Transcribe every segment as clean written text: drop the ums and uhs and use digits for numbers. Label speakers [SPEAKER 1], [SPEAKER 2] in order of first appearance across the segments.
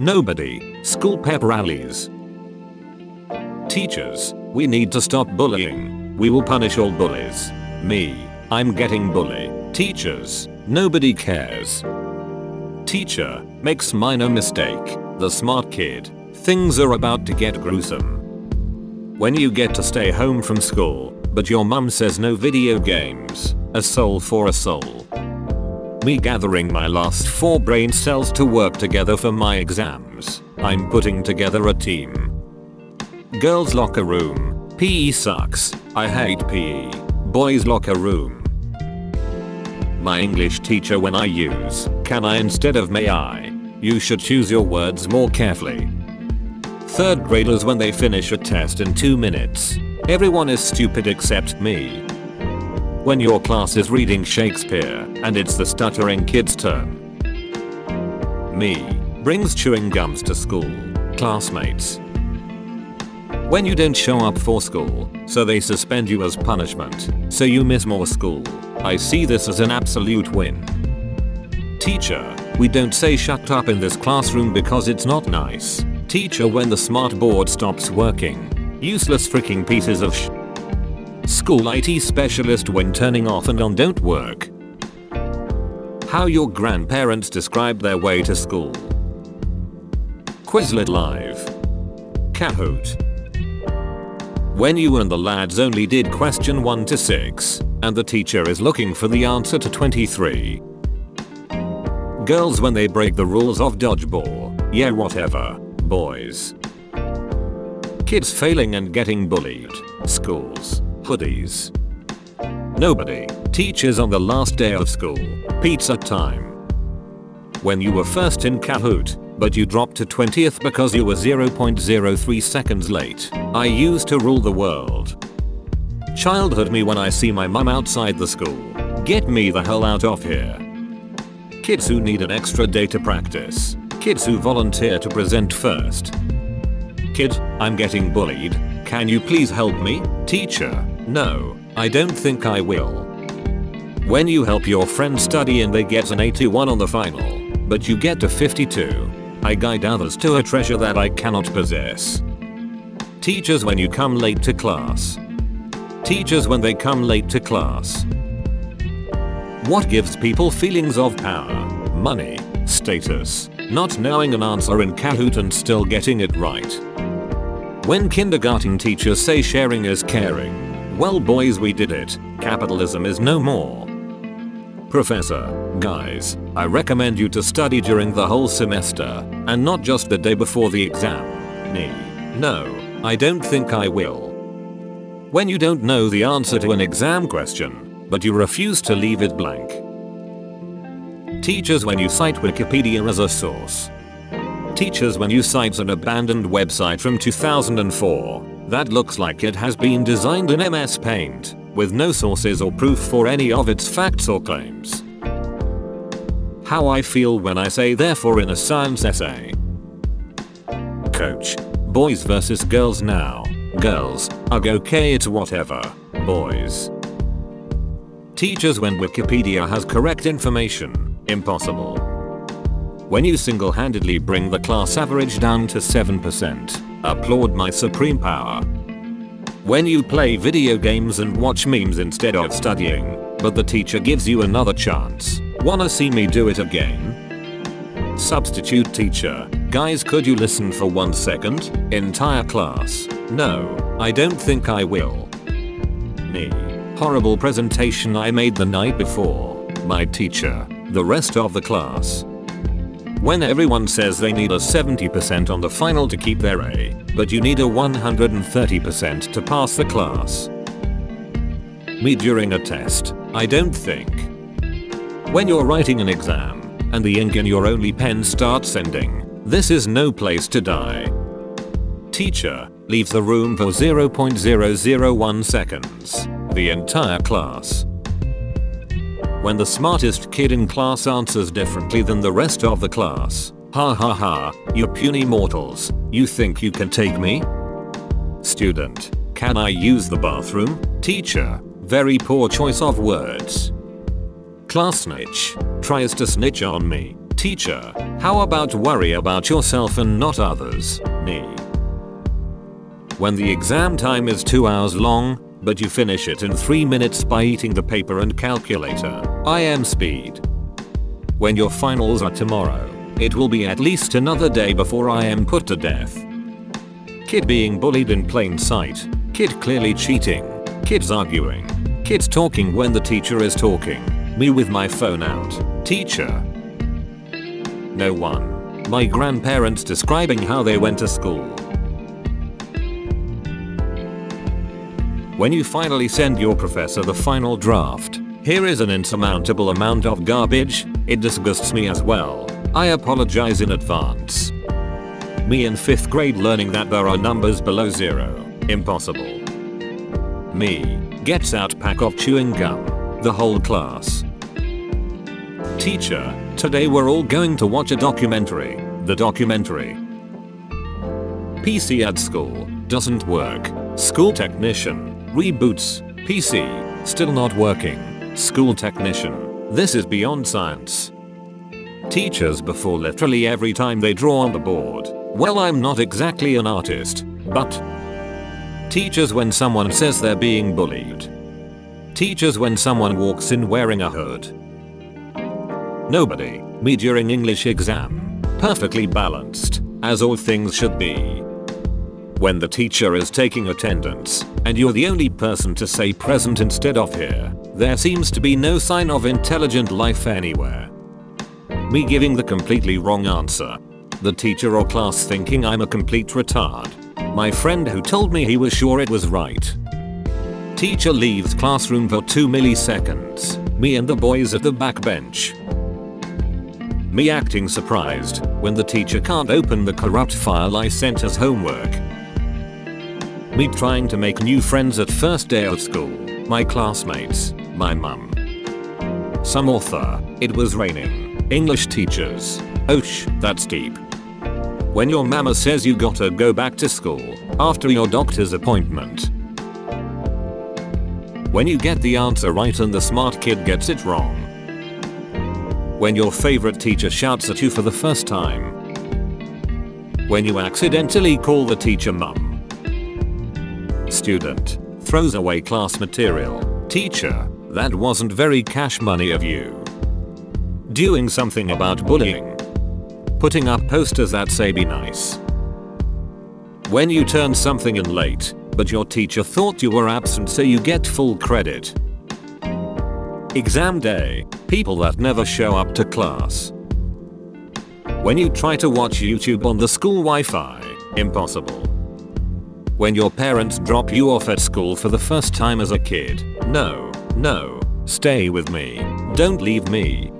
[SPEAKER 1] Nobody. School pep rallies. Teachers, we need to stop bullying. We will punish all bullies. Me. I'm getting bullied. Teachers, nobody cares. Teacher, makes minor mistake. The smart kid. Things are about to get gruesome. When you get to stay home from school, but your mum says no video games. A soul for a soul. Me gathering my last 4 brain cells to work together for my exams. I'm putting together a team. Girls locker room. PE sucks. I hate PE. Boys locker room. My English teacher when I use can I instead of may I. You should choose your words more carefully. 3rd graders when they finish a test in 2 minutes. Everyone is stupid except me. When your class is reading Shakespeare and it's the stuttering kid's turn. Me. Brings chewing gums to school. Classmates. When you don't show up for school, so they suspend you as punishment, so you miss more school. I see this as an absolute win. Teacher, we don't say shut up in this classroom because it's not nice. Teacher when the smart board stops working. Useless freaking pieces of School IT specialist when turning off and on don't work. How your grandparents describe their way to school. Quizlet Live. Kahoot. When you and the lads only did question 1 to 6, and the teacher is looking for the answer to 23. Girls when they break the rules of dodgeball. Yeah, whatever. Boys. Kids failing and getting bullied. Schools. Hoodies. Nobody. Teachers on the last day of school. Pizza time. When you were first in Kahoot, but you dropped to 20th because you were 0.03 seconds late. I used to rule the world. Childhood me when I see my mum outside the school. Get me the hell out of here. Kids who need an extra day to practice. Kids who volunteer to present first. Kid, I'm getting bullied. Can you please help me? Teacher, no, I don't think I will. When you help your friend study and they get an 81 on the final, but you get to 52. I guide others to a treasure that I cannot possess. Teachers when you come late to class. Teachers when they come late to class. What gives people feelings of power? Money, status, not knowing an answer in Kahoot and still getting it right. When kindergarten teachers say sharing is caring. Well boys, we did it. Capitalism is no more. Professor, guys, I recommend you to study during the whole semester and not just the day before the exam. Me. No, I don't think I will. When you don't know the answer to an exam question, but you refuse to leave it blank. Teachers when you cite Wikipedia as a source. Teachers when you cite an abandoned website from 2004 that looks like it has been designed in MS Paint, with no sources or proof for any of its facts or claims. How I feel when I say therefore in a science essay. Coach. Boys versus girls now. Girls, ugh, okay, it's whatever. Boys. Teachers when Wikipedia has correct information. Impossible. When you single-handedly bring the class average down to 7%. Applaud my supreme power. When you play video games and watch memes instead of studying, but the teacher gives you another chance. Wanna see me do it again? Substitute teacher. Guys, could you listen for 1 second? Entire class. No, I don't think I will. Me. Horrible presentation I made the night before. My teacher. The rest of the class. When everyone says they need a 70% on the final to keep their A, but you need a 130% to pass the class. Me during a test. I don't think. When you're writing an exam, and the ink in your only pen starts ending, this is no place to die. Teacher, leave the room for 0.001 seconds. The entire class. When the smartest kid in class answers differently than the rest of the class. Ha ha ha, you puny mortals, you think you can take me? Student, can I use the bathroom? Teacher, very poor choice of words. Class snitch, tries to snitch on me. Teacher, how about worry about yourself and not others? Me. When the exam time is 2 hours long, but you finish it in 3 minutes by eating the paper and calculator. I am speed. When your finals are tomorrow, it will be at least another day before I am put to death. Kid being bullied in plain sight. Kid clearly cheating. Kids arguing. Kids talking when the teacher is talking. Me with my phone out. Teacher. No one. My grandparents describing how they went to school. When you finally send your professor the final draft, here is an insurmountable amount of garbage. It disgusts me as well. I apologize in advance. Me in 5th grade learning that there are numbers below 0. Impossible. Me gets out pack of chewing gum. The whole class. Teacher, today we're all going to watch a documentary. The documentary. PC at school. Doesn't work. School technician. Reboots. PC. Still not working. School technician. This is beyond science. Teachers before literally every time they draw on the board. Well, I'm not exactly an artist, but. Teachers when someone says they're being bullied. Teachers when someone walks in wearing a hood. Nobody. Me during English exam. Perfectly balanced, as all things should be. When the teacher is taking attendance, and you're the only person to say present instead of here, there seems to be no sign of intelligent life anywhere. Me giving the completely wrong answer. The teacher or class thinking I'm a complete retard. My friend who told me he was sure it was right. Teacher leaves classroom for 2 milliseconds. Me and the boys at the back bench. Me acting surprised when the teacher can't open the corrupt file I sent as homework. Me trying to make new friends at first day of school. My classmates. My mum. Some author. It was raining. English teachers. Ouch, that's deep. When your mama says you gotta go back to school after your doctor's appointment. When you get the answer right and the smart kid gets it wrong. When your favorite teacher shouts at you for the first time. When you accidentally call the teacher mum. Student throws away class material. Teacher, that wasn't very cash money of you. Doing something about bullying. Putting up posters that say be nice. When you turn something in late, but your teacher thought you were absent so you get full credit. Exam day. People that never show up to class. When you try to watch YouTube on the school Wi-Fi. Impossible. When your parents drop you off at school for the first time as a kid. No, no, stay with me. Don't leave me.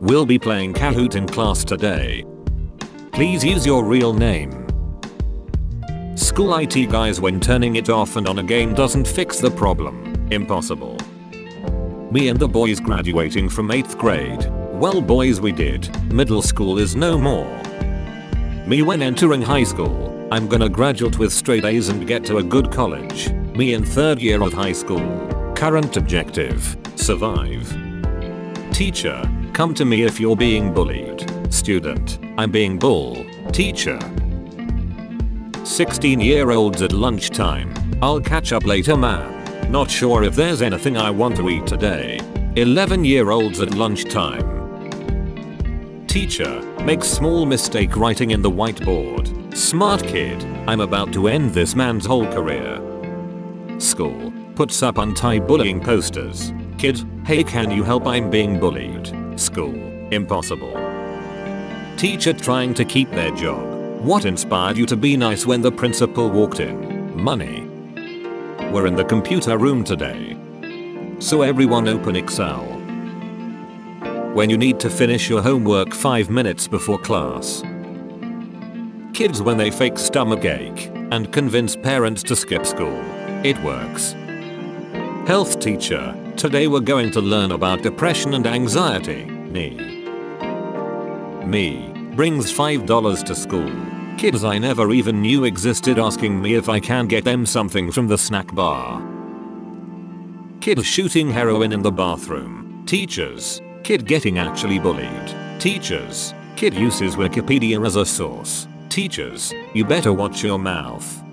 [SPEAKER 1] We'll be playing Kahoot in class today. Please use your real name. School IT guys when turning it off and on a game doesn't fix the problem. Impossible. Me and the boys graduating from 8th grade. Well boys we did. Middle school is no more. Me when entering high school. I'm gonna graduate with straight A's and get to a good college. Me in 3rd year of high school. Current objective. Survive. Teacher. Come to me if you're being bullied. Student. I'm being bull. Teacher. 16-year-olds at lunchtime. I'll catch up later man. Not sure if there's anything I want to eat today. 11-year-olds at lunchtime. Teacher. Makes small mistake writing in the whiteboard. Smart kid. I'm about to end this man's whole career. School. Puts up anti-bullying posters. Kid. Hey, can you help? I'm being bullied. School. Impossible. Teacher trying to keep their job. What inspired you to be nice when the principal walked in? Money. We're in the computer room today. So everyone open Excel. When you need to finish your homework 5 minutes before class. Kids when they fake stomachache and convince parents to skip school. It works. Health teacher. Today we're going to learn about depression and anxiety. Me. Brings $5 to school. Kids I never even knew existed asking me if I can get them something from the snack bar. Kid shooting heroin in the bathroom. Teachers. Kid getting actually bullied. Teachers, kid uses Wikipedia as a source. Teachers, you better watch your mouth.